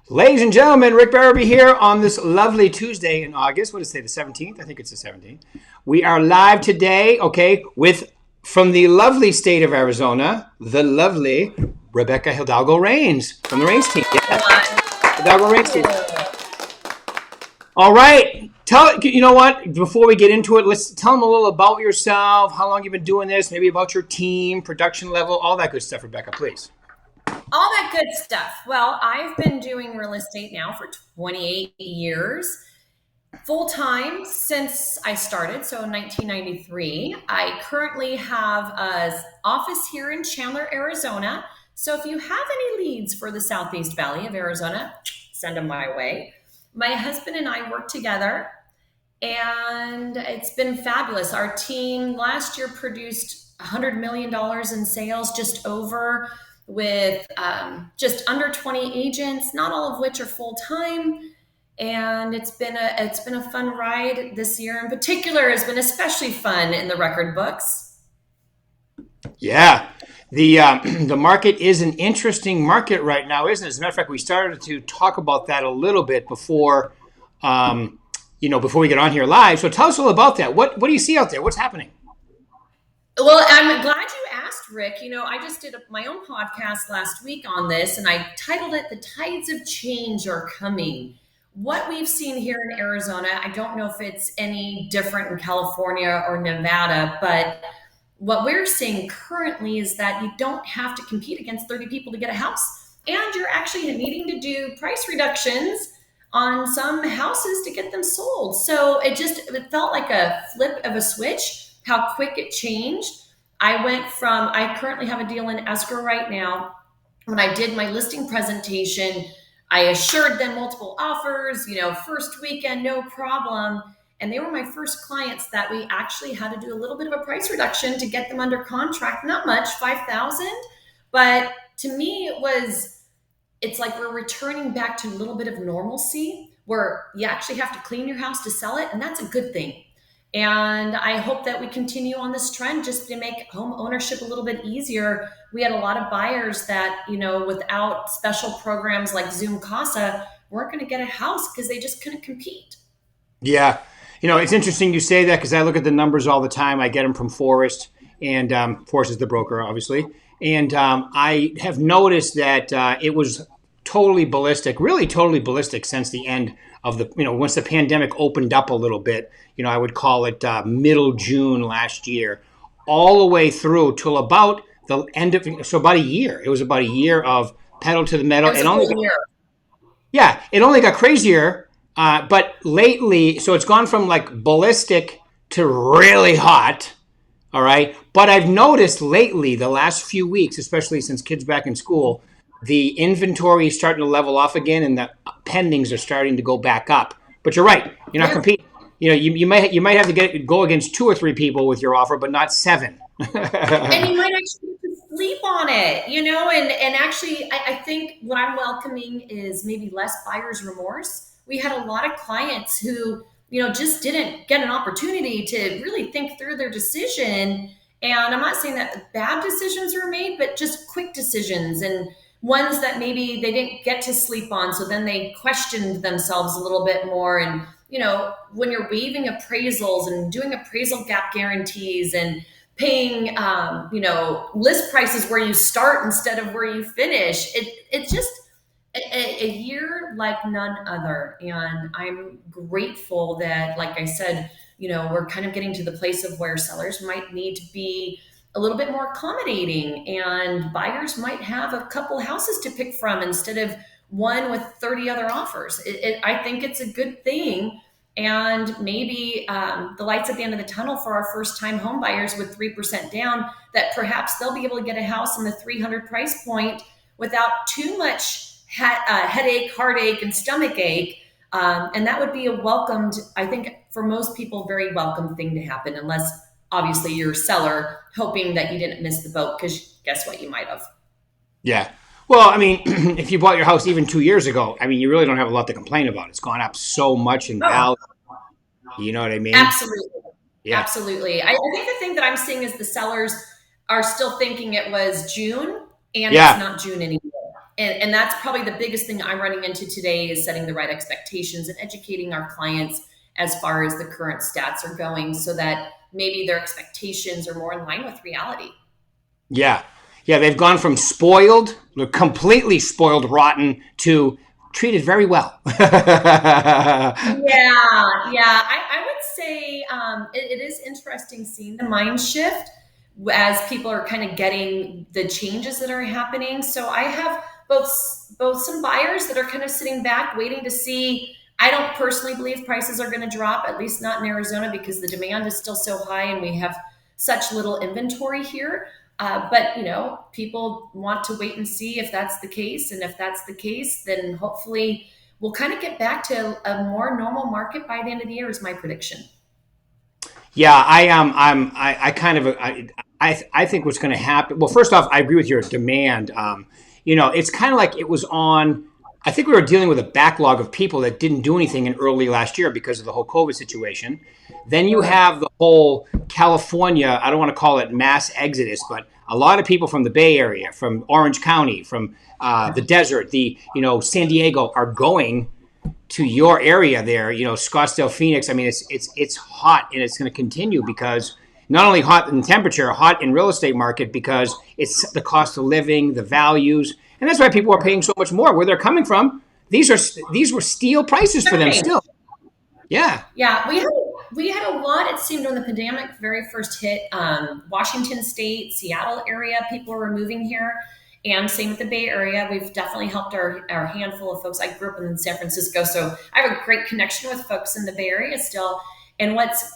Ladies and gentlemen, Rick Berube here on this lovely Tuesday in August. What did it say, the 17th? I think it's the 17th. We are live today, okay, with from the lovely state of Arizona, the lovely Rebecca Hidalgo Reigns from the Reigns team. Yeah. Hidalgo Reigns team. All right. You know what? Before we get into it, let's tell them a little about yourself, how long you've been doing this, maybe about your team, production level, all that good stuff, Rebecca, please. All that good stuff. Well, I've been doing real estate now for 28 years, full time since I started, so 1993. I currently have an office here in Chandler, Arizona. So if you have any leads for the Southeast Valley of Arizona, send them my way. My husband and I work together, and it's been fabulous. Our team last year produced $100 million in sales, just over, with just under 20 agents, not all of which are full time. And it's been a fun ride. This year in particular has been especially fun in the record books. Yeah. The market is an interesting market right now, isn't it? As a matter of fact, we started to talk about that a little bit before before we get on here live. So tell us all about that. What do you see out there? What's happening? Well, I'm glad you asked, Rick. I just did my own podcast last week on this, and I titled it "The Tides of Change Are Coming." What we've seen here in Arizona, I don't know if it's any different in California or Nevada, but what we're seeing currently is that you don't have to compete against 30 people to get a house, and you're actually needing to do price reductions on some houses to get them sold. So it felt like a flip of a switch, how quick it changed. I currently have a deal in escrow right now. When I did my listing presentation, I assured them multiple offers, first weekend, no problem. And they were my first clients that we actually had to do a little bit of a price reduction to get them under contract. Not much, 5,000. But to me, it's like we're returning back to a little bit of normalcy where you actually have to clean your house to sell it. And that's a good thing. And I hope that we continue on this trend just to make home ownership a little bit easier. We had a lot of buyers that, without special programs like Zoom Casa, weren't going to get a house because they just couldn't compete. Yeah. It's interesting you say that because I look at the numbers all the time. I get them from Forrest, and Forrest is the broker, obviously. And I have noticed that it was totally ballistic, really totally ballistic since the end of once the pandemic opened up a little bit, I would call it middle June last year, all the way through till about the end of, so about a year. It was about a year of pedal to the metal. It only it only got crazier. But lately, so it's gone from like ballistic to really hot. All right. But I've noticed lately, the last few weeks, especially since kids back in school, the inventory is starting to level off again, and the pendings are starting to go back up. But you're right; you're not competing. You might have to go against 2 or 3 people with your offer, but not 7. And you might actually sleep on it, and actually, I think what I'm welcoming is maybe less buyer's remorse. We had a lot of clients who, just didn't get an opportunity to really think through their decision. And I'm not saying that bad decisions were made, but just quick decisions and ones that maybe they didn't get to sleep on. So then they questioned themselves a little bit more. And, when you're waiving appraisals and doing appraisal gap guarantees and paying, list prices where you start instead of where you finish, it's just a year like none other. And I'm grateful that, like I said, we're kind of getting to the place of where sellers might need to be a little bit more accommodating, and buyers might have a couple houses to pick from instead of one with 30 other offers. I think it's a good thing. And maybe the lights at the end of the tunnel for our first time home buyers with 3% down, that perhaps they'll be able to get a house in the 300 price point without too much headache, heartache, and stomach ache. And that would be I think for most people, very welcome thing to happen, unless obviously you're a seller hoping that you didn't miss the boat, because guess what? You might have. Yeah. Well, I mean, if you bought your house even 2 years ago, I mean, you really don't have a lot to complain about. It's gone up so much in value. You know what I mean? Absolutely. Yeah. Absolutely. I think the thing that I'm seeing is the sellers are still thinking it was June, and Yeah. it's not June anymore. And that's probably the biggest thing I'm running into today is setting the right expectations and educating our clients as far as the current stats are going so that maybe their expectations are more in line with reality. Yeah. Yeah. They've gone from spoiled, completely spoiled, rotten to treated very well. Yeah. I would say it is interesting seeing the mind shift as people are kind of getting the changes that are happening. So I have both some buyers that are kind of sitting back, waiting to see. I don't personally believe prices are going to drop, at least not in Arizona, because the demand is still so high and we have such little inventory here. But people want to wait and see if that's the case, and if that's the case, then hopefully we'll kind of get back to a more normal market by the end of the year. Is my prediction. Yeah, I kind of I think what's going to happen. Well, first off, I agree with your demand. It's kind of like it was on. I think we were dealing with a backlog of people that didn't do anything in early last year because of the whole COVID situation. Then you have the whole California. I don't want to call it mass exodus, but a lot of people from the Bay Area, from Orange County, from the desert, San Diego, are going to your area there, Scottsdale, Phoenix. I mean, it's hot and it's going to continue because not only hot in temperature, hot in real estate market because it's the cost of living, the values, and that's why people are paying so much more. Where they're coming from, these were steel prices for them Right. still. Yeah, Yeah, we had a lot. It seemed when the pandemic very first hit, Washington State, Seattle area, people were moving here, and same with the Bay Area. We've definitely helped our handful of folks. I grew up in San Francisco, so I have a great connection with folks in the Bay Area still. And what's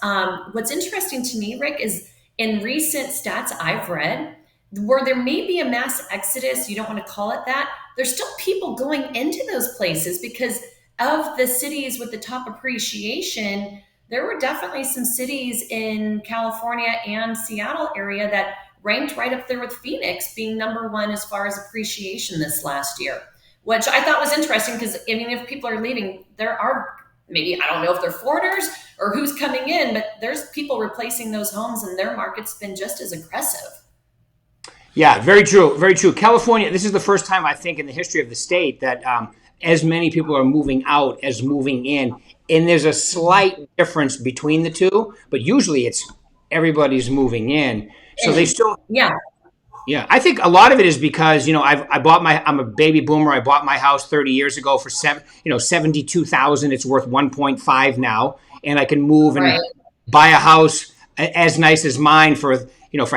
interesting to me, Rick, is in recent stats I've read, where there may be a mass exodus, you don't want to call it that, there's still people going into those places because of the cities with the top appreciation. There were definitely some cities in California and Seattle area that ranked right up there with Phoenix being number one as far as appreciation this last year, which I thought was interesting because I mean, if people are leaving, there are maybe, I don't know if they're foreigners or who's coming in, but there's people replacing those homes and their market's been just as aggressive. yeah, very true, very true. California. This is the first time I think in the history of the state that as many people are moving out as moving in, and there's a slight difference between the two, but usually it's everybody's moving in. So they And still. yeah, Yeah, I think a lot of it is because I'm a baby boomer. I bought my house 30 years ago for 72,000. It's worth 1.5 now, and I can move and right. buy a house as nice as mine for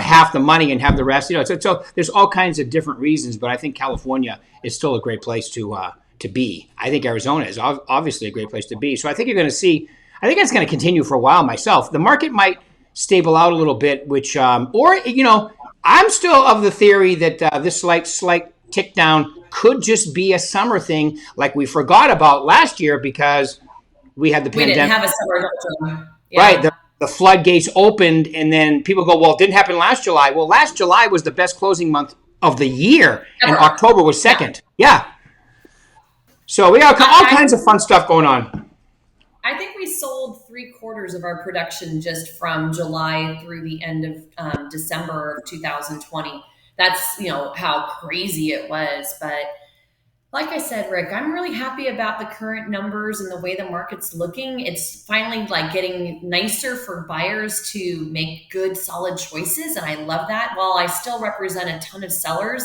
half the money and have the rest. So there's all kinds of different reasons, but I think California is still a great place to be. I think Arizona is obviously a great place to be. So I think you're going to see. I think it's going to continue for a while. Myself, the market might stable out a little bit, which I'm still of the theory that this slight tick down could just be a summer thing, like we forgot about last year because we had the We didn't pandemic. have a summer zone. Right, Yeah. the floodgates opened, and then people go, "Well, it didn't happen last July." Well, last July was the best closing month of the year, and Ever. October was Yeah. second. Yeah, so we got all I, kinds of fun stuff going on. I think we sold three-quarters of our production just from July through the end of December of 2020. That's, how crazy it was. But like I said, Rick, I'm really happy about the current numbers and the way the market's looking. It's finally like getting nicer for buyers to make good, solid choices. And I love that. While I still represent a ton of sellers,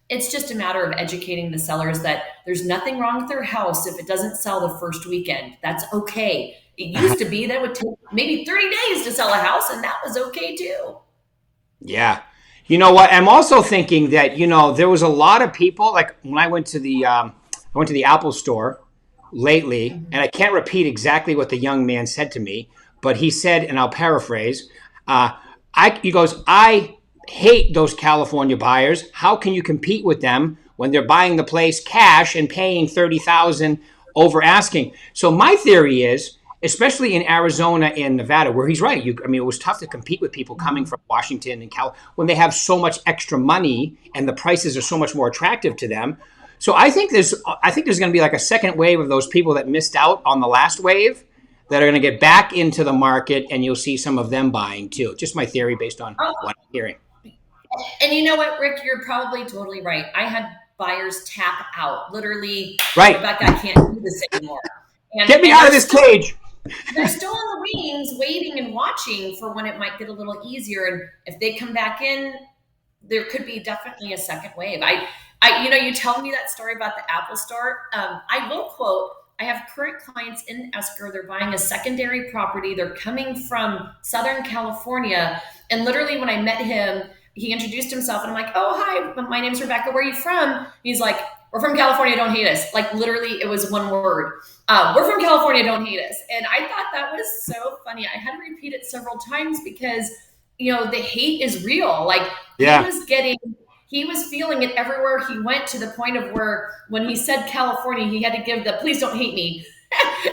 it's just a matter of educating the sellers that there's nothing wrong with their house if it doesn't sell the first weekend. That's okay. It used to be that it would take maybe 30 days to sell a house, and that was okay too. Yeah, you know what? I'm also thinking that there was a lot of people like when I went to the Apple store lately, and I can't repeat exactly what the young man said to me, but he said, and I'll paraphrase, he goes, "I hate those California buyers. How can you compete with them when they're buying the place cash and paying 30,000 over asking?" So my theory is, especially in Arizona and Nevada, where he's right. It was tough to compete with people coming from Washington and Cal when they have so much extra money and the prices are so much more attractive to them. So I think there's going to be like a second wave of those people that missed out on the last wave that are going to get back into the market, and you'll see some of them buying too. Just my theory based on Oh, what I'm hearing. and you know what, Rick, you're probably totally right. I had buyers tap out. Literally, Right. Rebecca, I can't do this anymore. Get me And out of this cage. they're still in the wings, waiting and watching for when it might get a little easier. And if they come back in, there could be definitely a second wave. You tell me that story about the Apple Store. I will quote. I have current clients in escrow. They're buying a secondary property. They're coming from Southern California, and literally, when I met him, he introduced himself, and I'm like, "Oh, hi, my name's Rebecca. Where are you from?" He's like, "We're from California. Don't hate us." Like literally, it was one word. We're from California. Don't hate us. And I thought that was so funny. I had to repeat it several times because the hate is real. Like Yeah. he was feeling it everywhere he went, to the point of where when he said California, he had to give the "please don't hate me"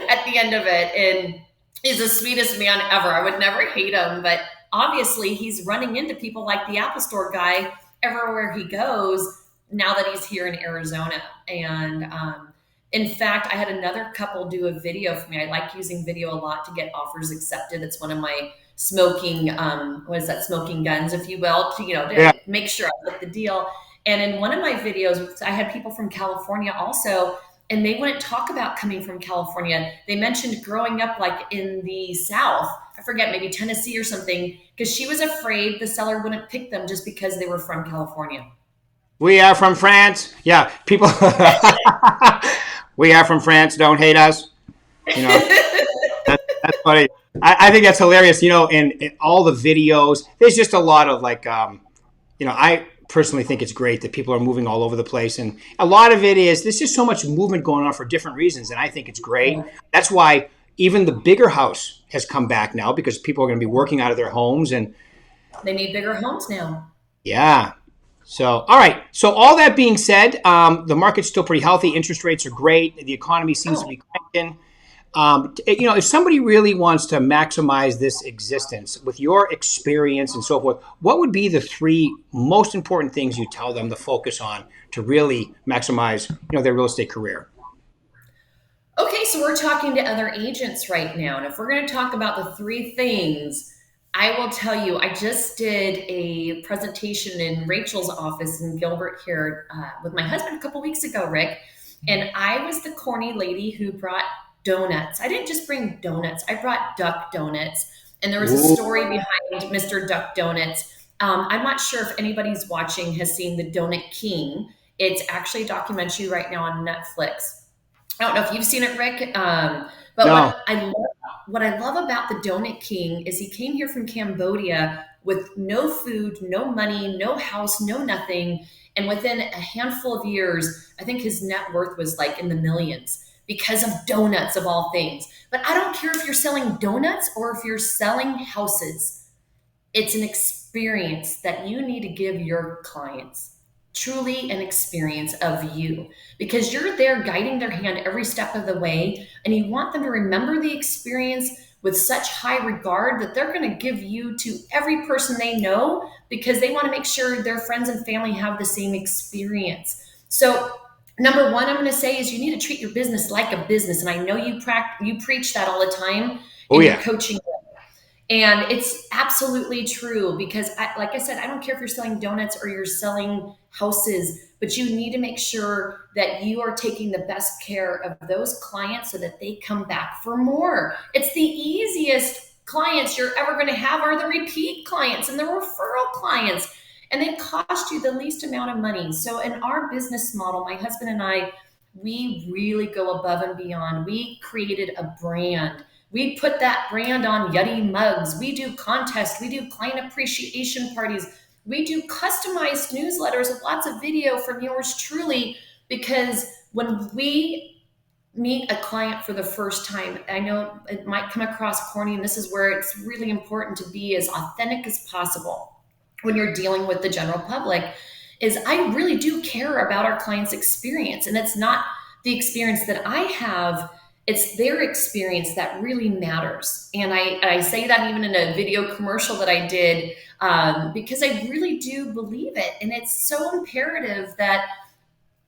at the end of it. And he's the sweetest man ever. I would never hate him, but obviously he's running into people like the Apple Store guy everywhere he goes now that he's here in Arizona. And in fact, I had another couple do a video for me. I like using video a lot to get offers accepted. It's one of my smoking, smoking guns, if you will, Yeah. to make sure I get the deal. And in one of my videos, I had people from California also, and they wouldn't talk about coming from California. They mentioned growing up like in the South, I forget, maybe Tennessee or something, because she was afraid the seller wouldn't pick them just because they were from California. We are from France. Yeah. People. We are from France. Don't hate us. You know, that's funny. I think that's hilarious. And all the videos, there's just a lot of like, I personally think it's great that people are moving all over the place. And a lot of it is, there's just so much movement going on for different reasons. And I think it's great. That's why even the bigger house has come back now, because people are going to be working out of their homes. And They need bigger homes now. yeah. So, all right. So all that being said, the market's still pretty healthy. Interest rates are great. The economy seems to be cranking. If somebody really wants to maximize this existence with your experience and so forth, what would be the three most important things you tell them to focus on to really maximize, their real estate career? Okay, so we're talking to other agents right now. And if we're going to talk about the three things, I will tell you, I just did a presentation in Rachel's office in Gilbert here with my husband a couple weeks ago, Rick. And I was the corny lady who brought donuts. I didn't just bring donuts, I brought duck donuts. And there was a story behind Mr. Duck Donuts. I'm not sure if anybody's watching has seen The Donut King. It's actually a documentary right now on Netflix. I don't know if you've seen it, Rick. But No. what I love about the Donut King is he came here from Cambodia with no food, no money, no house, no nothing. And within a handful of years, I think his net worth was like in the millions because of donuts, of all things. But I don't care if you're selling donuts or if you're selling houses. It's an experience that you need to give your clients. Truly an experience of you, because you're there guiding their hand every step of the way, and you want them to remember the experience with such high regard that they're going to give you to every person they know, because they want to make sure their friends and family have the same experience. So number one, I'm going to say, is you need to treat your business like a business. And I know you preach that all the time Oh in your yeah. coaching. And it's absolutely true, because like I said, I don't care if you're selling donuts or you're selling houses, but you need to make sure that you are taking the best care of those clients so that they come back for more. It's the easiest clients you're ever going to have are the repeat clients and the referral clients, and they cost you the least amount of money. So in our business model, my husband and I, we really go above and beyond. We created a brand. We put that brand on Yeti mugs. We do contests. We do client appreciation parties. We do customized newsletters with lots of video from yours truly, because when we meet a client for the first time, I know it might come across corny, and this is where it's really important to be as authentic as possible when you're dealing with the general public, is I really do care about our client's experience. And it's not the experience that I have, it's their experience that really matters. And I say that even in a video commercial that I did, because I really do believe it. And it's so imperative that,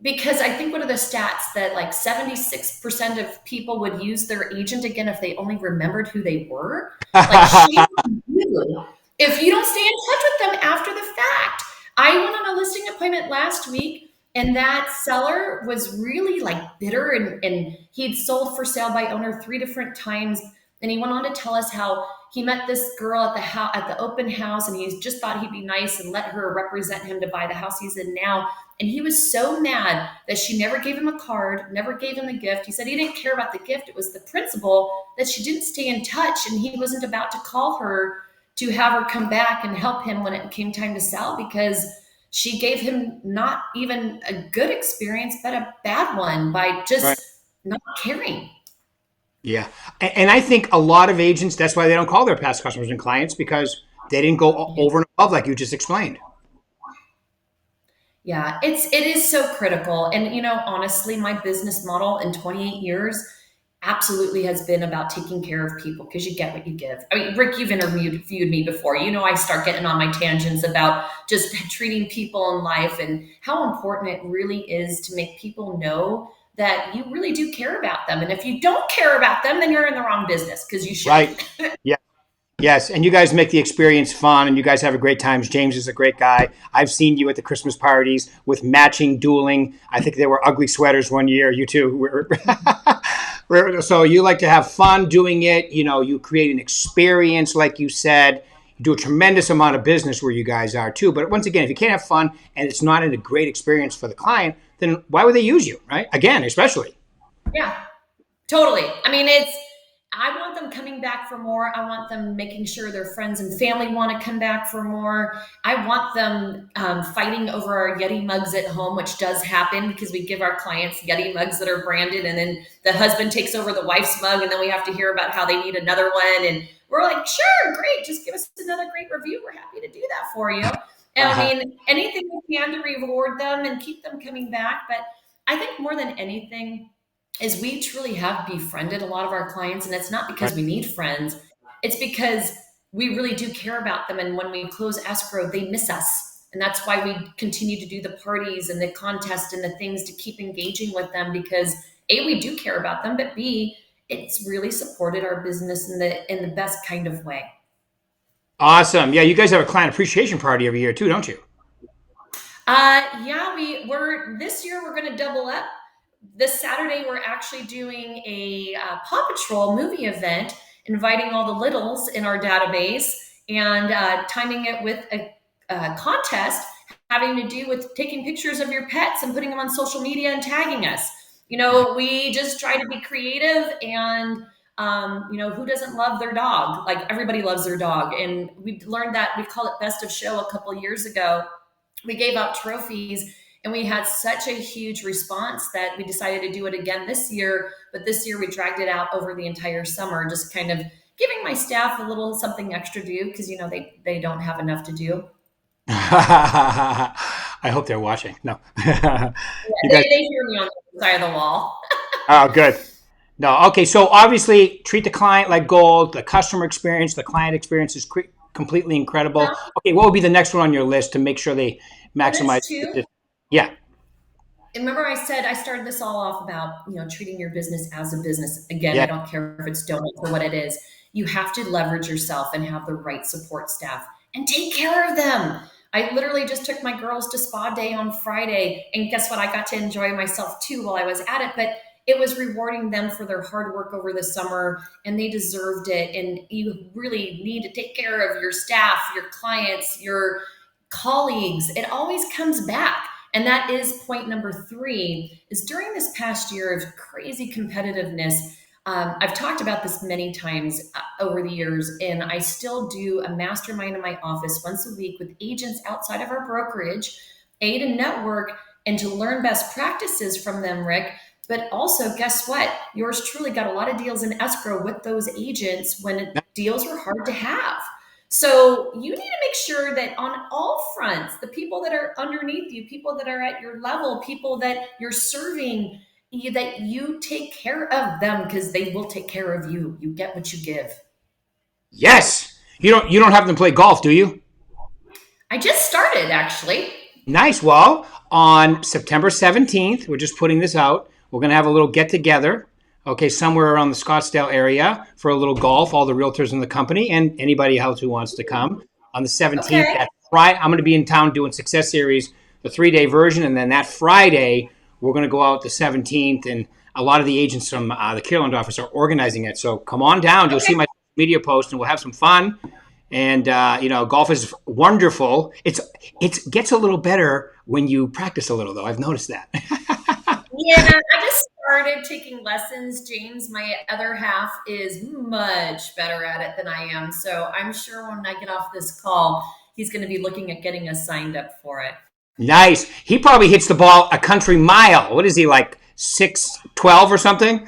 because I think one of the stats that like 76% of people would use their agent again if they only remembered who they were. Like, shame on you if you don't stay in touch with them after the fact. I went on a listing appointment last week, And that seller was really like bitter, and he'd sold for sale by owner 3 different times. And he went on to tell us how he met this girl at the house, at the open house, and he just thought he'd be nice and let her represent him to buy the house he's in now. And he was so mad that she never gave him a card, never gave him a gift. He said he didn't care about the gift. It was the principle that she didn't stay in touch, and he wasn't about to call her to have her come back and help him when it came time to sell, because she gave him not even a good experience, but a bad one by Right. just not caring. Yeah. And I think a lot of agents, that's why they don't call their past customers and clients, because they didn't go over and above like you just explained. Yeah, it is so critical. And honestly, my business model in 28 years absolutely has been about taking care of people, because you get what you give. I mean, Rick, you've interviewed me before. I start getting on my tangents about just treating people in life and how important it really is to make people know that you really do care about them. And if you don't care about them, then you're in the wrong business, because you should. Right. Yeah. Yes, and you guys make the experience fun, and you guys have a great time. James is a great guy. I've seen you at the Christmas parties with matching dueling. I think there were ugly sweaters one year. You two were. So you like to have fun doing it. You create an experience, like you said. You do a tremendous amount of business where you guys are too. But once again, if you can't have fun and it's not a great experience for the client, then why would they use you, right? Again, especially. Yeah, totally. I mean, I want them coming back for more. I want them making sure their friends and family want to come back for more. I want them fighting over our Yeti mugs at home, which does happen because we give our clients Yeti mugs that are branded, and then the husband takes over the wife's mug, and then we have to hear about how they need another one. And we're like, sure, great, just give us another great review. We're happy to do that for you. And I Uh-huh. mean, anything we can to reward them and keep them coming back. But I think more than anything, is we truly have befriended a lot of our clients, and it's not because Right. we need friends. It's because we really do care about them, and when we close escrow, they miss us, and that's why we continue to do the parties and the contest and the things to keep engaging with them, because A, we do care about them, but B, it's really supported our business in the best kind of way. Awesome. Yeah, you guys have a client appreciation party every year too, don't you? Yeah, we're this year we're going to double up. This Saturday we're actually doing a Paw Patrol movie event, inviting all the littles in our database, and timing it with a contest having to do with taking pictures of your pets and putting them on social media and tagging us. We just try to be creative, and who doesn't love their dog? Like, everybody loves their dog, and we learned that. We call it Best of Show a couple years ago. We gave out trophies, and we had such a huge response that we decided to do it again this year. But this year we dragged it out over the entire summer, just kind of giving my staff a little something extra to do, because they don't have enough to do. I hope they're watching. No. Yeah, You guys. they hear me on the side of the wall. Oh, good. No. Okay. So obviously, treat the client like gold. The customer experience, the client experience is completely incredible. Okay. What would be the next one on your list to make sure they And maximize? this too. Yeah. Remember, I said I started this all off about treating your business as a business. Again, Yeah. I don't care if it's donuts or what it is. You have to leverage yourself and have the right support staff and take care of them. I literally just took my girls to spa day on Friday, and guess what? I got to enjoy myself too while I was at it. But it was rewarding them for their hard work over the summer, and they deserved it. And you really need to take care of your staff, your clients, your colleagues. It always comes back. And that is point number 3, is during this past year of crazy competitiveness. I've talked about this many times over the years, and I still do a mastermind in my office once a week with agents outside of our brokerage, to network and to learn best practices from them, Rick. But also, guess what? Yours truly got a lot of deals in escrow with those agents when deals were hard to have. So you need to make sure that on all fronts, the people that are underneath you, people that are at your level, people that you're serving, that you take care of them, because they will take care of you. You get what you give. Yes. You don't have them play golf, do you? I just started, actually. Nice. Well, on September 17th, we're just putting this out. We're going to have a little get together, okay, somewhere around the Scottsdale area for a little golf, all the realtors in the company and anybody else who wants to come on the 17th. Okay. That's Friday. I'm going to be in town doing Success Series the 3-day version. And then that Friday, we're going to go out the 17th. And a lot of the agents from the Carolina office are organizing it. So come on down. You'll see my media post and we'll have some fun. And, golf is wonderful. It gets a little better when you practice a little, though. I've noticed that. Yeah, I just started taking lessons. James, my other half, is much better at it than I am. So I'm sure when I get off this call, he's going to be looking at getting us signed up for it. Nice. He probably hits the ball a country mile. What is he, like 6'12" or something?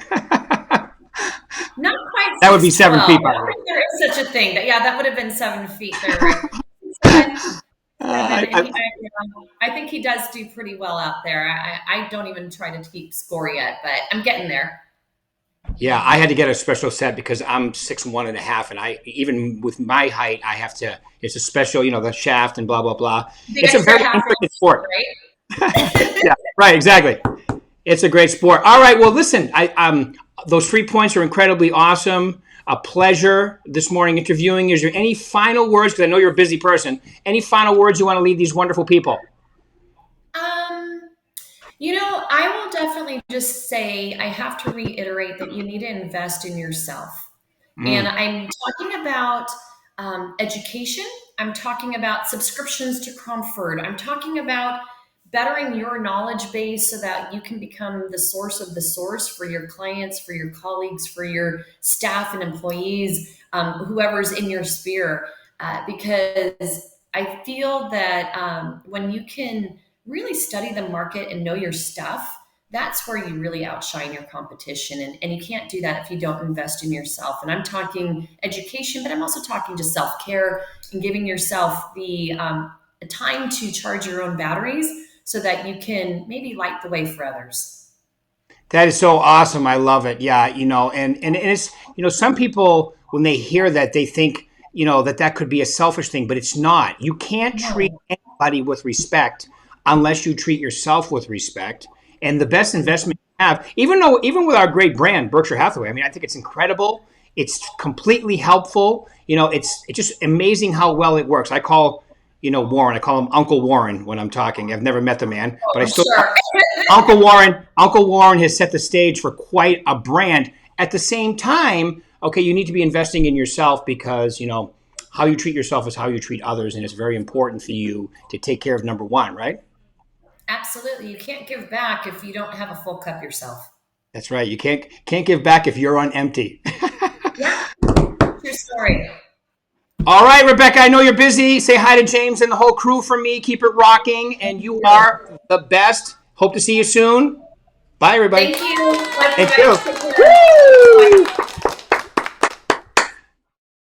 Not quite. That would be 7 feet, by the way. There is such a thing. That would have been 7 feet there. Right? I think he does do pretty well out there. I don't even try to keep score yet, but I'm getting there. Yeah, I had to get a special set because I'm 6'1.5", and I even with my height, I have to. It's a special, the shaft and blah blah blah. It's a very intricate sport, right? Yeah, right, exactly. It's a great sport. All right, well, listen, those 3 points are incredibly awesome. A pleasure this morning interviewing. Is there any final words? Because I know you're a busy person. Any final words you want to leave these wonderful people? I will definitely just say I have to reiterate that you need to invest in yourself. And I'm talking about education. I'm talking about subscriptions to Comfort. I'm talking about bettering your knowledge base so that you can become the source of the source for your clients, for your colleagues, for your staff and employees, whoever's in your sphere. Because I feel that when you can really study the market and know your stuff, that's where you really outshine your competition. And you can't do that if you don't invest in yourself. And I'm talking education, but I'm also talking to self-care and giving yourself the time to charge your own batteries so that you can maybe light the way for others. That is so awesome. I love it. Yeah, and it's, some people, when they hear that, they think, that could be a selfish thing, but it's not. You can't treat anybody with respect unless you treat yourself with respect. And the best investment you have, even with our great brand, Berkshire Hathaway, I think it's incredible. It's completely helpful. It's just amazing how well it works. I call, Warren, I call him Uncle Warren when I'm talking. I've never met the man, but I still, sure. Uncle Warren has set the stage for quite a brand. At the same time, okay, you need to be investing in yourself because, how you treat yourself is how you treat others. And it's very important for you to take care of number one, right? Absolutely. You can't give back if you don't have a full cup yourself. That's right. You can't give back if you're on empty. Yeah. True story. All right, Rebecca, I know you're busy. Say hi to James and the whole crew for me. Keep it rocking. And you are the best. Hope to see you soon. Bye, everybody. Thank you. Thank you.